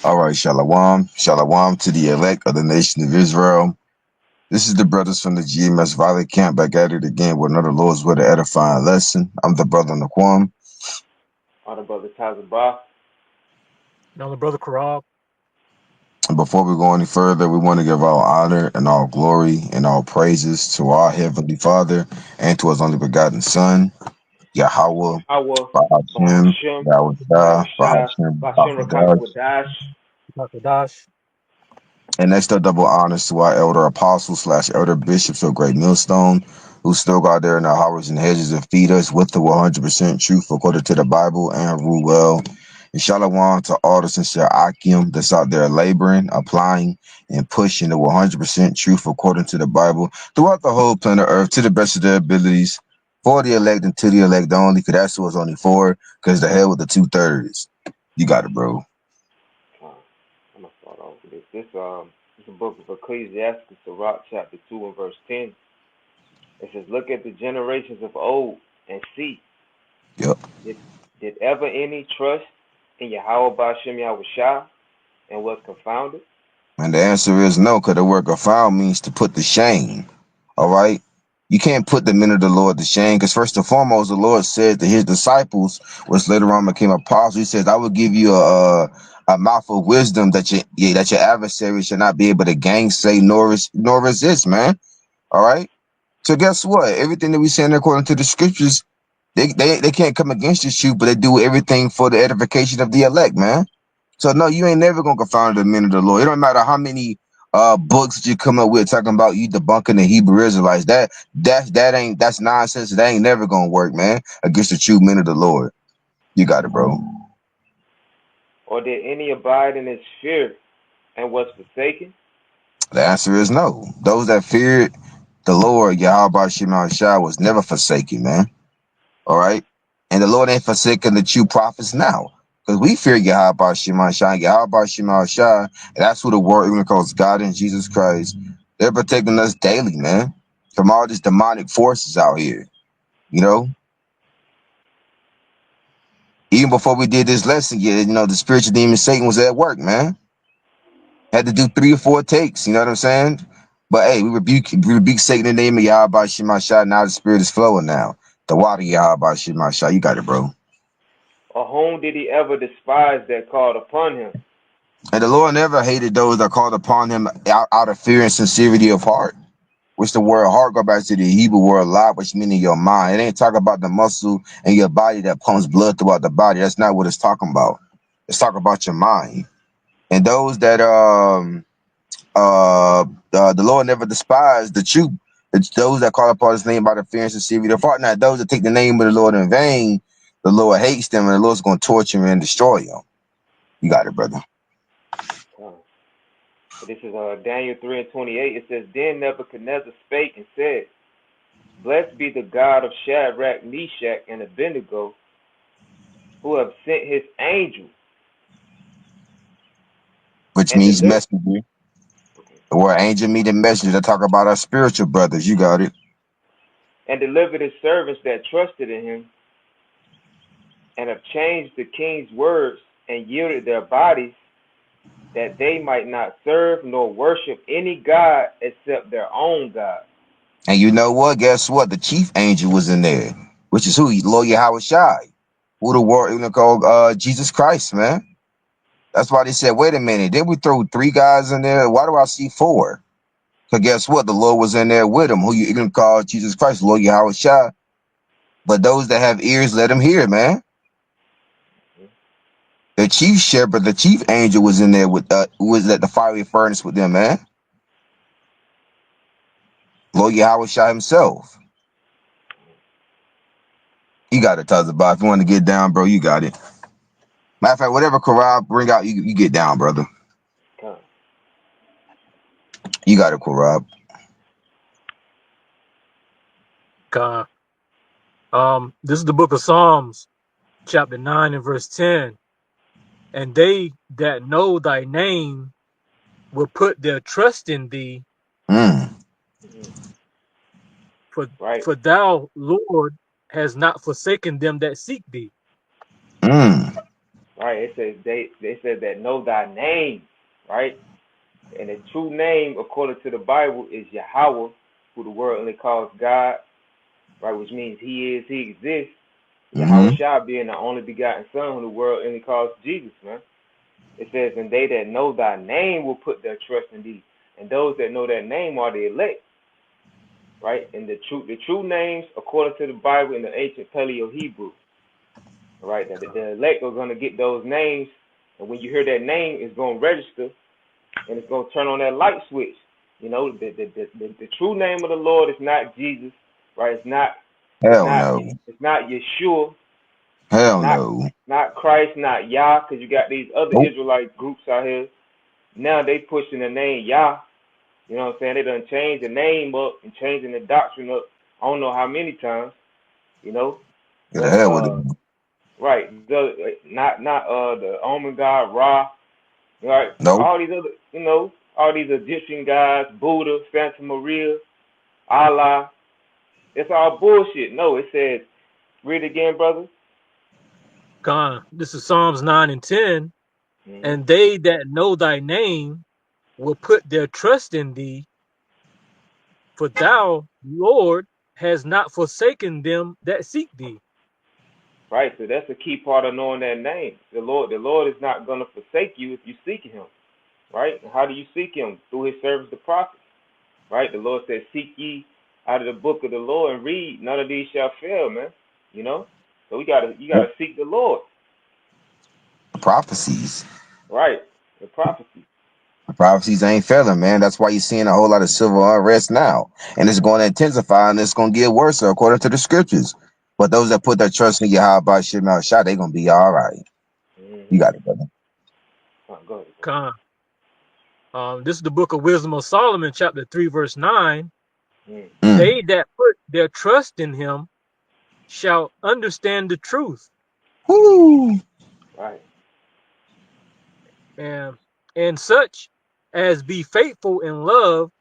All right, Shalom. Shalom to the elect of the nation of Israel. This is the brothers from the GMS Valley Camp back at it again with another Lord's Word of edifying lesson. I'm the brother Naquam. All the brothers Tazabah. Now the brother Karab. And before we go any further, we want to give all honor and all glory and all praises to our Heavenly Father and to His only begotten Son, Yahweh, Yahweh, Bahashim, Bahashim, Yahweh, Yahushua, Bahashim, Bahashim Bahashim. Rakatawadash. Dr. Dash. And next up, double honors to our elder apostles slash elder bishops of Great Millstone, who still go out there in the highways and hedges and feed us with the 100% truth according to the Bible and rule well. And shalom to all the sincere Akim that's out there laboring, applying, and pushing the 100% truth according to the Bible throughout the whole planet Earth to the best of their abilities for the elect and to the elect only, because that's who it's only for, because the hell with the 2/3. You got it, bro. I'm gonna start off with this. This is the book of Ecclesiastes, Sirach, chapter 2 and verse 10. It says, "Look at the generations of old and see, Yep. did, did ever any trust in Yahweh Bahashim Yahushua and was confounded?" And the answer is no, because the word confound means to put to shame. All right? You can't put the men of the Lord to shame, because first and foremost, the Lord said to his disciples, which later on became apostles, he says, I will give you a mouth of wisdom that your adversary shall not be able to gainsay nor resist, man. All right? So guess what? Everything that we saying according to the scriptures, they can't come against this truth, but they do everything for the edification of the elect, man. So no, you ain't never gonna confound the men of the Lord. It don't matter how many books that you come up with talking about you debunking the Hebrew Israelites. That's nonsense. That ain't never gonna work, man, against the true men of the Lord. You got it, bro. Or did any abide in his fear and was forsaken? The answer is no. Those that feared the Lord, Yahweh Shema Shah, was never forsaken, man. All right? And the Lord ain't forsaken the true prophets now. Because we fear Yahweh Shema Shah, Yahweh Shema Shah, and that's who the word even calls God and Jesus Christ. They're protecting us daily, man, from all these demonic forces out here. You know? Even before we did this lesson, the spiritual demon Satan was at work, man. Had to do 3 or 4 takes, you know what I'm saying? But hey, we rebuke Satan in the name of Yahweh Shema Shah. Now the spirit is flowing now. The water Yahweh Shema Shah. You got it, bro. Or whom did he ever despise that called upon him? And the Lord never hated those that called upon him out of fear and sincerity of heart, which the word heart go back to the Hebrew word la, which meaning your mind. It ain't talking about the muscle in your body that pumps blood throughout the body. That's not what it's talking about. It's talking about your mind. And those that the Lord never despised the truth. It's those that call upon his name by the fear and sincerity of heart. Now those that take the name of the Lord in vain, the Lord hates them and the Lord's gonna torture them and destroy them. You got it, brother. This is Daniel 3 and 28. It says, "Then Nebuchadnezzar spake and said, Blessed be the God of Shadrach, Meshach, and Abednego, who have sent his angel Which and means delivered messenger. The word angel meaning messenger. That talk about our spiritual brothers. You got it. his servants that trusted in him, and have changed the king's words, and yielded their bodies, that they might not serve nor worship any god except their own God." And you know what? Guess what? The chief angel was in there, which is who? Lord Yahweh Shai, who the word even called Jesus Christ, man. That's why they said, wait a minute, did we throw 3 guys in there? Why do I see 4? So guess what? The Lord was in there with him, who you even call Jesus Christ, Lord Yahweh Shai. But those that have ears, let them hear, man. The chief shepherd, the chief angel was in there with was at the fiery furnace with them, man. Lord Yahweh Shai himself. You got it, Tazabah. If you want to get down, bro, you got it. Matter of fact, whatever Korab bring out, you get down, brother. You got it, Korab. God. This is the book of Psalms, chapter 9 and verse 10. And they that know thy name will put their trust in thee, Mm. Right. for thou, Lord, has not forsaken them that seek thee. Mm. right? It says they said that know thy name, right? And the true name, according to the Bible, is Yahweh, who the world only calls God, right? Which means He is, He exists. Yahweh Mm-hmm. Shah being the only begotten Son, who the world only calls Jesus, man. It says, and they that know thy name will put their trust in thee. And those that know that name are the elect, right? And the true names, according to the Bible in the ancient Paleo Hebrew, right? That the elect are going to get those names. And when you hear that name, it's going to register and it's going to turn on that light switch. You know, the true name of the Lord is not Jesus, right? It's Hell not, no. it's not Yeshua, Hell not, no. not Christ, not Yah, because you got these other Nope. Israelite groups out here. Now they pushing the name Yah. You know what I'm saying? They done changed the name up and changing the doctrine up. I don't know how many times, you know. Get the But hell with it. right, not the Omen God Ra, right? Nope. All these other, you know, all these Egyptian gods, Buddha, Santa Maria, Allah. It's all bullshit. No, it says, read it again, brother. God, this is Psalms 9 and 10. Mm-hmm. And they that know thy name will put their trust in thee, for thou, Lord, has not forsaken them that seek thee. Right, so that's a key part of knowing that name. The Lord is not going to forsake you if you seek Him. Right? And how do you seek Him? Through His servants, the prophets. Right? The Lord says, "Seek ye out of the book of the Lord and read. None of these shall fail, man." You know, so you gotta seek the Lord. Prophecies. Right? The prophecy. Prophecies ain't failing, man. That's why you're seeing a whole lot of civil unrest now. And it's going to intensify and it's going to get worse according to the scriptures. But those that put their trust in Yahweh Shema Shah, they're going to be all right. You Mm-hmm. got it, brother. Go ahead, God. This is the book of Wisdom of Solomon, chapter 3, verse 9. bro. Mm. They that put their trust in him shall understand the truth, Woo. Right. and such as be faithful in love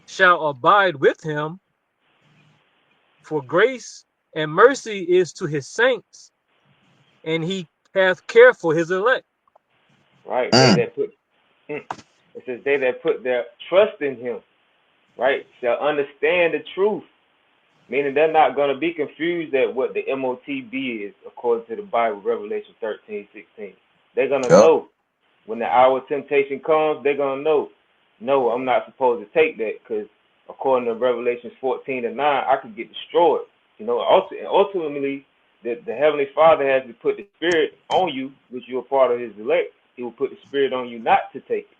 shall abide with him, for grace and mercy is to his saints, and he hath care for his elect. Right. They Mm. that put. It says they that put their trust in Him. Right. Shall understand the truth. Meaning they're not going to be confused at what the MOTB is according to the Bible, Revelation 13:16. They're going to Yep. know when the hour of temptation comes, they're going to know, no, I'm not supposed to take that because according to Revelation 14 and 9, I could get destroyed. You know, ultimately, the Heavenly Father has to put the Spirit on you, which you're a part of His elect. He will put the Spirit on you not to take it,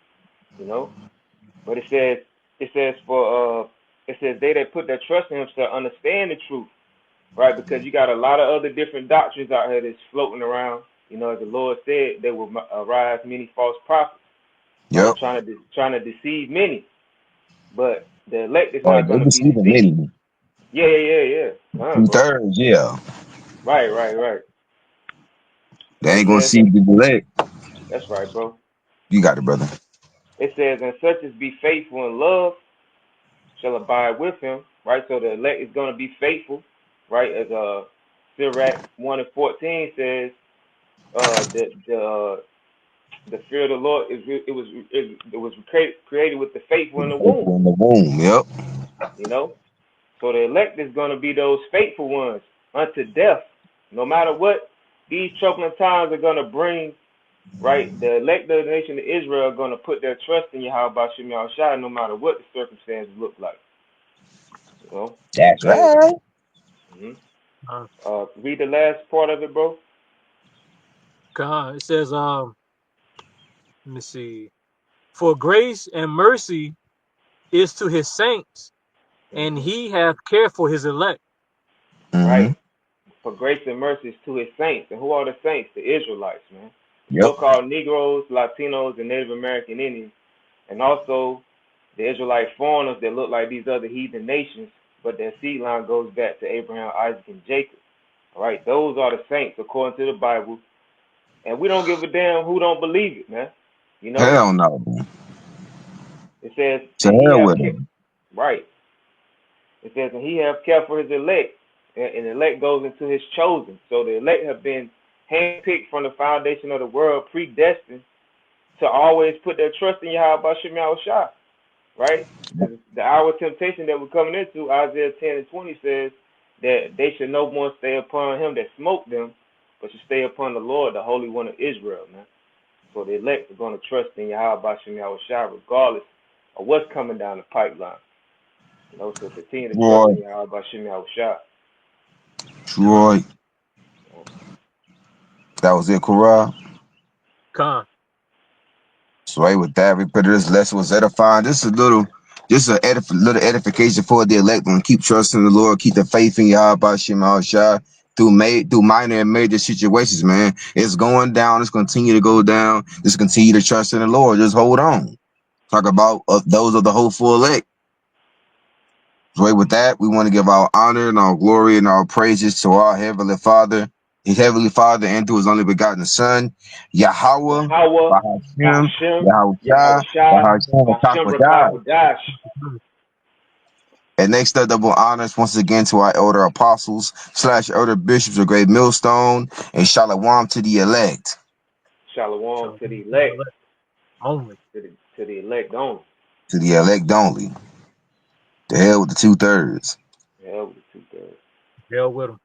you know. But it says they that put their trust in Him shall understand the truth, right? Because you got a lot of other different doctrines out here that's floating around. You know, as the Lord said, there will arise many false prophets, right? Yep. Trying to deceive many, but the elect is Oh, not they going to be deceiving deceived. many. Yeah. Bro. 2/3, yeah. Right. They It ain't going to says, see the elect. that's right, bro. You got it, brother. It says, and such as be faithful in love shall abide with him, right? So the elect is going to be faithful, right? As Sirach 1:14 says, the fear of the Lord it was created with the faithful in the womb, In the womb, yep. you know. So the elect is going to be those faithful ones unto death, no matter what these troubling times are going to bring. Right, the elect of the nation of Israel are going to put their trust in Yahweh Shem Yahushua, no matter what the circumstances look like. You know, it That's says. right. Mhm. Uh, Read the last part of it, bro. God, it says, let me see. For grace and mercy is to his saints, and Hmm. he hath care for his elect. Mm-hmm. Right. For grace and mercy is to his saints. And who are the saints? The Israelites, man. The Yep. so-called Negroes, Latinos, and Native American Indians. And also the Israelite foreigners that look like these other heathen nations, but their seed line goes back to Abraham, Isaac, and Jacob. All right. Those are the saints according to the Bible. And we don't give a damn who don't believe it, man. You know, Hell no. it says, To and he hell have, with them. right. It says, and he have care for his elect, and the elect goes into his chosen. So the elect have been handpicked from the foundation of the world, predestined to always put their trust in Yahweh Shem Yahushua, right? Because the hour of temptation that we're coming into, Isaiah 10 and 20 says that they should no more stay upon him that smote them, but should stay upon the Lord, the Holy One of Israel, man. So the elect are going to trust in Yahweh Shem Yahushua regardless of what's coming down the pipeline. You know, so continue to trust Troy, in Yahweh Shem Yahushua. Troy. That was it, Korah. Con. So right with that, we put this lesson was edifying. This is a little, little edification for the elect. And keep trusting the Lord, keep the faith in Yahweh Shema Shai through minor and major situations, man. It's going down. It's continue to go down. Just continue to trust in the Lord. Just hold on. Talk about those of the hopeful elect. So right with that, we want to give our honor and our glory and our praises to our Heavenly Father, His Heavenly Father, and to His only begotten Son, Yahweh, Yahweh, Bahashem, Bahashem, Yahushua, Yahushua, Bahashem, Bahashem Rakakwadash. Rakakwadash. And next up, double honors once again to our elder apostles / elder bishops of Great Millstone, and shalom to the elect. Shalom So to the elect, only. to the elect only. To the elect only. The hell with the 2/3. Hell with the 2/3. Hell with 'em.